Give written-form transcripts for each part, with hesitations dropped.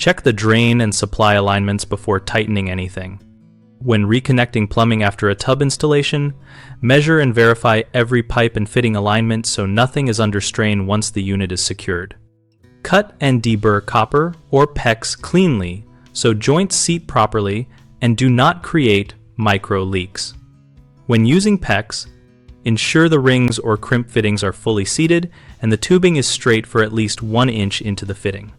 Check the drain and supply alignments before tightening anything. When reconnecting plumbing after a tub installation, measure and verify every pipe and fitting alignment so nothing is under strain once the unit is secured. Cut and deburr copper or PEX cleanly so joints seat properly and do not create micro leaks. When using PEX, ensure the rings or crimp fittings are fully seated and the tubing is straight for at least 1 inch into the fitting.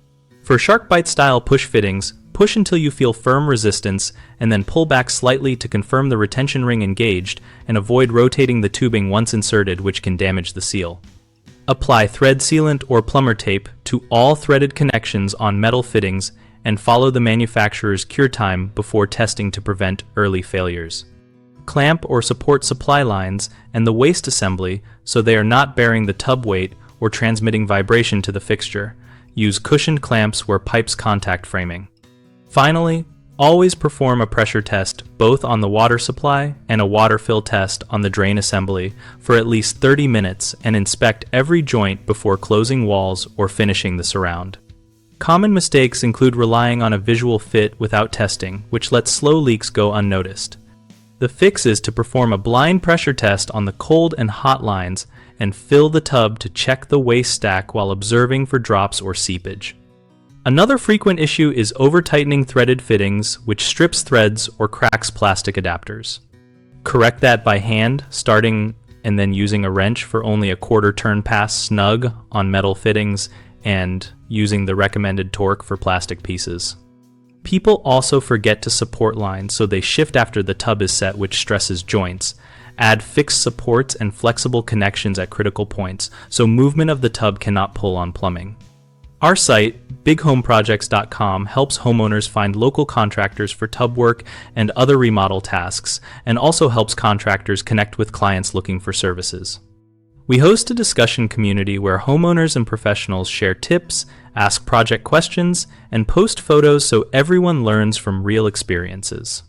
For SharkBite style push fittings, push until you feel firm resistance and then pull back slightly to confirm the retention ring engaged and avoid rotating the tubing once inserted, which can damage the seal. Apply thread sealant or plumber tape to all threaded connections on metal fittings and follow the manufacturer's cure time before testing to prevent early failures. Clamp or support supply lines and the waste assembly so they are not bearing the tub weight or transmitting vibration to the fixture. Use cushioned clamps where pipes contact framing. Finally, always perform a pressure test both on the water supply and a water fill test on the drain assembly for at least 30 minutes and inspect every joint before closing walls or finishing the surround. Common mistakes include relying on a visual fit without testing, which lets slow leaks go unnoticed. The fix is to perform a blind pressure test on the cold and hot lines and fill the tub to check the waste stack while observing for drops or seepage. Another frequent issue is over-tightening threaded fittings, which strips threads or cracks plastic adapters. Correct that by hand, starting and then using a wrench for only a quarter turn pass snug on metal fittings and using the recommended torque for plastic pieces. People also forget to support lines, so they shift after the tub is set, which stresses joints. Add fixed supports and flexible connections at critical points, so movement of the tub cannot pull on plumbing. Our site, bighomeprojects.com, helps homeowners find local contractors for tub work and other remodel tasks, and also helps contractors connect with clients looking for services. We host a discussion community where homeowners and professionals share tips, ask project questions, and post photos so everyone learns from real experiences.